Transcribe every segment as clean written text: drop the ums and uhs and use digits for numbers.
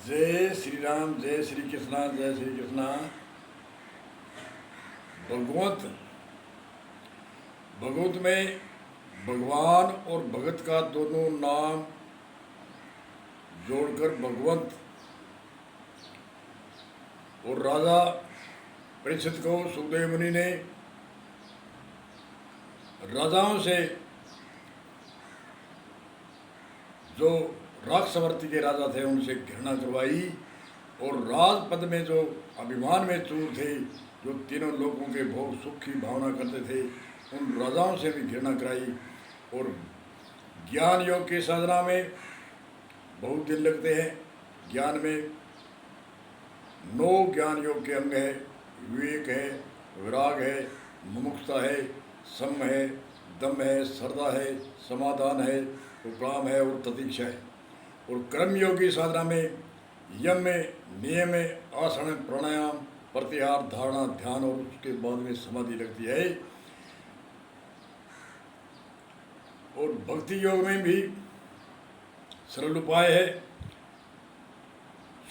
जय श्री राम, जय श्री कृष्णा, जय श्री कृष्णा। भगवत भगवत में भगवान और भगत का दोनों नाम जोड़कर भगवंत और राजा परीक्षित को सुखदेव मुनि ने राजाओं से जो राक्षसवर्ती के राजा थे उनसे घृणा करवाई और राजपद में जो अभिमान में चूर थे, जो तीनों लोगों के भोग सुख की भावना करते थे, उन राजाओं से भी घृणा कराई। और ज्ञान योग की साधना में बहुत दिन लगते हैं। ज्ञान में 9 ज्ञान योग के अंग है। विवेक है, विराग है, मुमुक्षुता है, सम है, दम है, श्रद्धा है, समाधान है, उपराम है और प्रतीक्षा है। और कर्म योग की साधना में यम में, नियम में, आसन, प्राणायाम, प्रत्याहार, धारणा, ध्यान और उसके बाद में समाधि लगती है। और भक्ति योग में भी सरल उपाय है।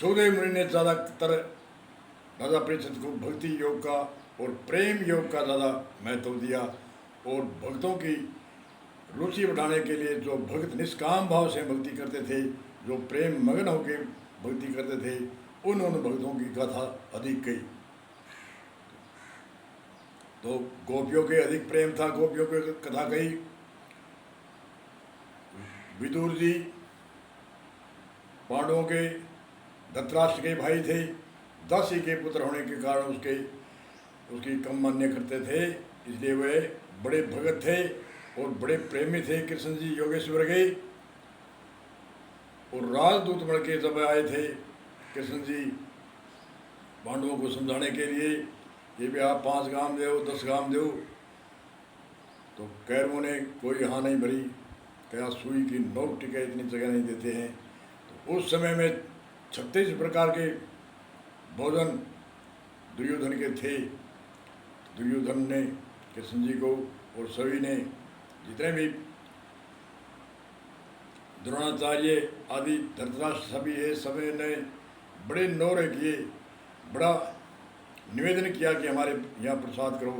सुखदेव मुनि ने ज़्यादातर राजा परीक्षित को भक्ति योग का और प्रेम योग का ज़्यादा महत्व दिया। और भक्तों की रुचि बढ़ाने के लिए जो भक्त निष्काम भाव से भक्ति करते थे, जो प्रेम मगन होकर भक्ति करते थे, उन भक्तों की कथा अधिक कही। तो गोपियों के अधिक प्रेम था, गोपियों की कथा कही। विदुर जी पांडवों के धृतराष्ट्र के भाई थे। दासी के पुत्र होने के कारण उसकी कम मान्य करते थे, इसलिए वे बड़े भगत थे और बड़े प्रेमी थे कृष्ण जी योगेश्वर के। और राजदूत बन के जब आए थे कृष्ण जी पांडवों को समझाने के लिए कि भी आप 5 गांव दो, 10 गांव दो, तो कैरवों ने कोई हाँ नहीं भरी। क्या सुई की नोक टिके इतनी जगह नहीं देते हैं। तो उस समय में 36 प्रकार के भोजन दुर्योधन के थे। दुर्योधन ने कृष्ण जी को और सभी ने, जितने भी द्रोणाचार्य आदि धृतराष्ट्र सभी है, सभी ने बड़े नौरे किए, बड़ा निवेदन किया कि हमारे यहाँ प्रसाद करो।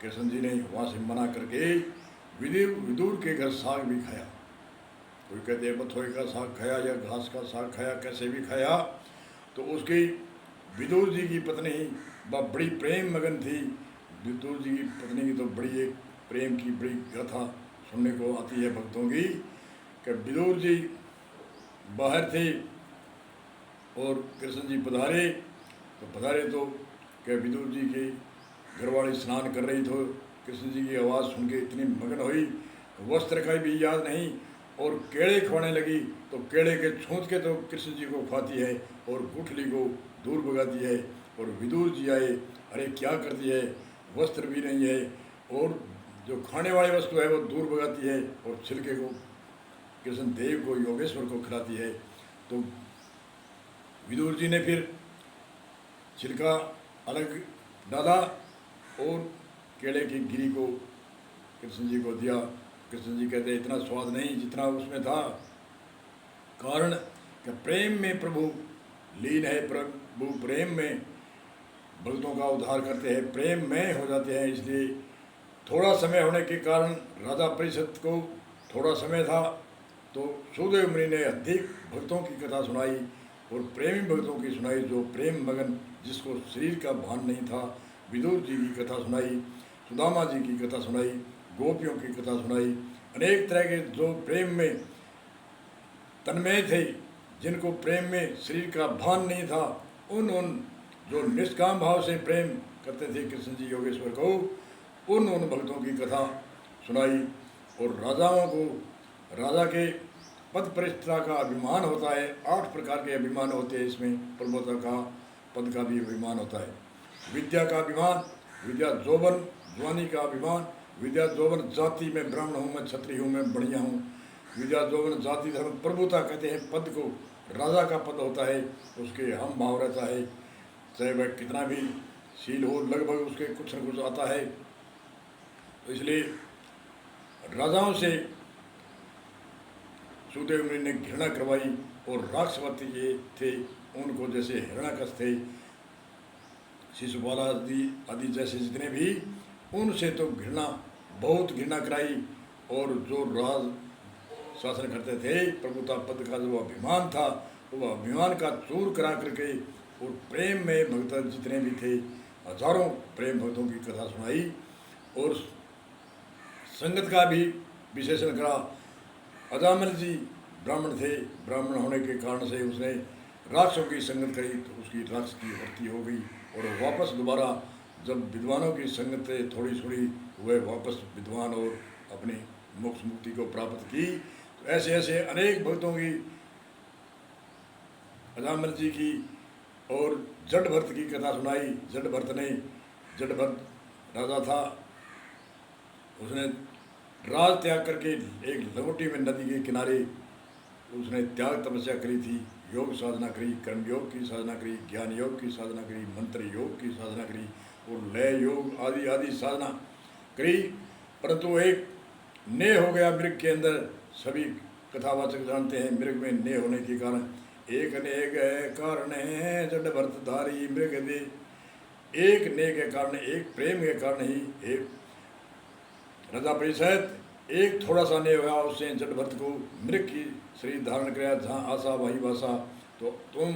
कृष्ण जी ने वहाँ से मना करके विदुर के घर साग भी खाया। कोई कहते हैं बथोई का साग खाया या घास का साग खाया, कैसे भी खाया। तो उसकी विदुर जी की पत्नी वह बड़ी प्रेम मगन थी। विदुर जी की पत्नी की तो बड़ी एक प्रेम की बड़ी कथा सुनने को आती है भक्तों की कि विदुर जी बाहर थे और कृष्ण जी पधारे तो क्या विदुर जी की घरवाली स्नान कर रही तो कृष्ण जी की आवाज़ सुन के इतनी मगन हुई, वस्त्र का भी याद नहीं और केड़े खोने लगी। तो केड़े के छूत के तो कृष्ण जी को खाती है और गुठली को दूर भगाती है। और विदुर जी आए, अरे क्या करती है, वस्त्र भी नहीं है और जो खाने वाली वस्तु है वो दूर भगाती है और छिलके को कृष्ण देव को योगेश्वर को खिलाती है। तो विदुर जी ने फिर छिलका अलग डाला और केले की गिरी को कृष्ण जी को दिया। कृष्ण जी कहते इतना स्वाद नहीं जितना उसमें था। कारण कि प्रेम में प्रभु लीन है, प्रभु प्रेम में भक्तों का उद्धार करते हैं, प्रेम में हो जाते हैं। इसलिए थोड़ा समय होने के कारण राजा परीक्षित को थोड़ा समय था, तो सुखदेव मुनि ने अधिक भक्तों की कथा सुनाई और प्रेमी भक्तों की सुनाई, जो प्रेम मगन जिसको शरीर का भान नहीं था। विदुर जी की कथा सुनाई, सुदामा जी की कथा सुनाई, गोपियों की कथा सुनाई। अनेक तरह के जो प्रेम में तन्मय थे, जिनको प्रेम में शरीर का भान नहीं था, उन जो निष्काम भाव से प्रेम करते थे कृष्ण जी योगेश्वर को, उन भक्तों की कथा सुनाई। और राजाओं को राजा के पद प्रतिष्ठा का अभिमान होता है। 8 प्रकार के अभिमान होते हैं इसमें। प्रभुता का, पद का भी अभिमान होता है। विद्या का अभिमान, विद्या जोबन जवानी का अभिमान, विद्या जोबन जाति में ब्राह्मण हूँ मैं, क्षत्रिय हूँ मैं, बढ़िया हूँ। विद्या जोबन जाति धर्म प्रभुता कहते हैं। पद को राजा का पद होता है, उसके हम भाव रहता है, चाहे वह कितना भी शील हो, लगभग उसके कुछ न कुछ आता है। तो इसलिए राजाओं से सुखदेव मुनि ने घृणा करवाई और राक्षसवती ये थे, उनको जैसे हिरण्याकश थे, शिशुपाल आदि आदि जैसे जितने भी, उनसे तो घृणा, बहुत घृणा कराई। और जो राज शासन करते थे, प्रभुता पद का जो अभिमान था, वो अभिमान का चूर करा करके, और प्रेम में भक्त जितने भी थे, हजारों प्रेम भक्तों की कथा सुनाई। और संगत का भी विशेषण करा। अजामिल जी ब्राह्मण थे, ब्राह्मण होने के कारण से उसने राक्षसों की संगत करी, तो उसकी राक्षस की भक्ति हो गई। और वापस दोबारा जब विद्वानों की संगत से थोड़ी थोड़ी हुए, वापस विद्वान और अपनी मोक्ष मुक्ति को प्राप्त की। तो ऐसे ऐसे अनेक भक्तों की, अजामिल जी की और जडभरत की कथा सुनाई। जडभरत राजा था, उसने राज त्याग करके एक लंगोटी में नदी के किनारे उसने त्याग तपस्या करी थी, योग साधना करी, कर्म योग की साधना करी, ज्ञान योग की साधना करी, मंत्र योग की साधना करी और लय योग आदि आदि साधना करी। परंतु एक नेह हो गया मृग के अंदर। सभी कथावाचक जानते हैं, मृग में नेह होने के कारण एक नेह है कारण है जडभरतधारी मृग दे। एक नेह के कारण, एक प्रेम के कारण ही एक राजा परिषद एक थोड़ा सा नेह हुआ, उससे जडभरत को मृग की शरीर धारण कराया, जहाँ आशा वही वासा। तो तुम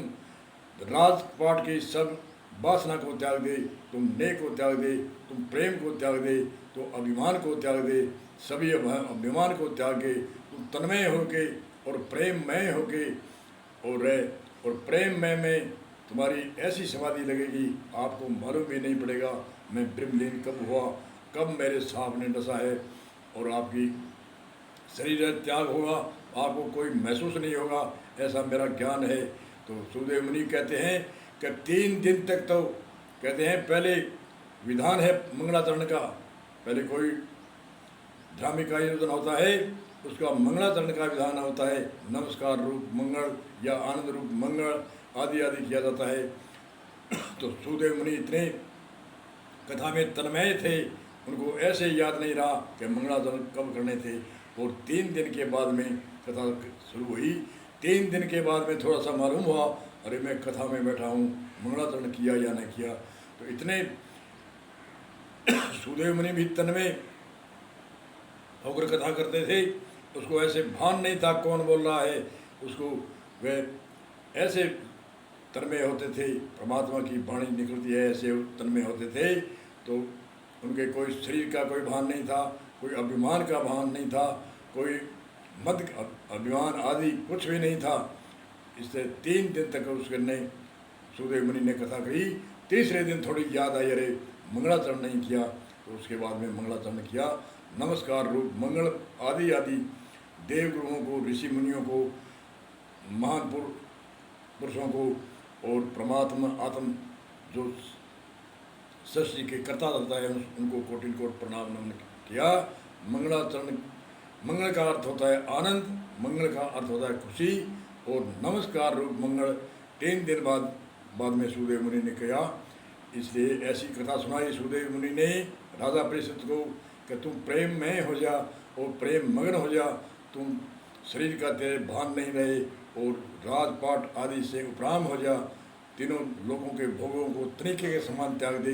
राजपाट की सब वासना को त्याग दे, तुम नेह को त्याग दे, तुम प्रेम को त्याग दे, तो अभिमान को त्याग दे, सभी अभिमान को त्याग के तुम तन्मय होके और प्रेममय होके और रहे। और प्रेममय में तुम्हारी ऐसी समाधि लगेगी, आपको मालूम भी नहीं पड़ेगा मैं ब्रह्मलीन कब हुआ, कब मेरे सांप ने डसा है। और आपकी शरीर त्याग होगा, आपको कोई महसूस नहीं होगा, ऐसा मेरा ज्ञान है। तो सुखदेव मुनि कहते हैं कि 3 दिन तक, तो कहते हैं पहले विधान है मंगलाचरण का, पहले कोई धार्मिक आयोजन होता है, उसका मंगलाचरण का विधान होता है, नमस्कार रूप मंगल या आनंद रूप मंगल आदि आदि किया जाता है। तो सुखदेव मुनि इतने कथा में तन्मय थे, उनको ऐसे याद नहीं रहा कि मंगलाचरण कब करने थे। और 3 दिन के बाद में कथा शुरू हुई। 3 दिन के बाद में थोड़ा सा मालूम हुआ, अरे मैं कथा में बैठा हूँ, मंगलाचरण किया या नहीं किया। तो इतने सुखदेव मुनि भी तन्मय होकर कथा करते थे, उसको ऐसे भान नहीं था कौन बोल रहा है, उसको वह ऐसे तन्मय होते थे, परमात्मा की वाणी निकलती है ऐसे तन्मय होते थे। तो उनके कोई शरीर का कोई भान नहीं था, कोई अभिमान का भान नहीं था, कोई मद अभिमान आदि कुछ भी नहीं था। इससे 3 दिन तक उसने सुखदेव मुनि ने कथा कही। तीसरे दिन थोड़ी याद आई, अरे मंगलाचरण नहीं किया, तो उसके बाद में मंगलाचरण किया। नमस्कार रूप मंगल आदि आदि देव गुरुओं को, ऋषि मुनियों को, महान पुरुषों को और परमात्मा आत्म जो सृष्टि के कर्ता रहता है, उनको कोटि कोट प्रणाम नमन किया। मंगलाचरण, मंगल का अर्थ होता है आनंद, मंगल का अर्थ होता है खुशी, और नमस्कार रूप मंगल 3 दिन बाद में सुखदेव मुनि ने किया। इसलिए ऐसी कथा सुनाई सुखदेव मुनि ने राजा परिषद को कि तुम प्रेम में हो जा और प्रेम मग्न हो जा, तुम शरीर का तेरे भान नहीं रहे और राजपाट आदि से उपराम हो जा, तीनों लोगों के भोगों को तरीके के समान त्याग दे,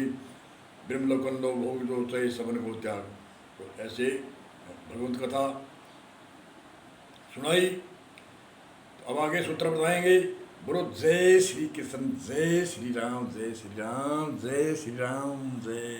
ब्रह्मलोकंदो भोग जो चाहे सबन को त्याग। तो ऐसे भगवत कथा सुनाई। तो अब आगे सूत्र बताएंगे। बोलो जय श्री कृष्ण, जय श्री राम, जय श्री राम, जय श्री राम, जय।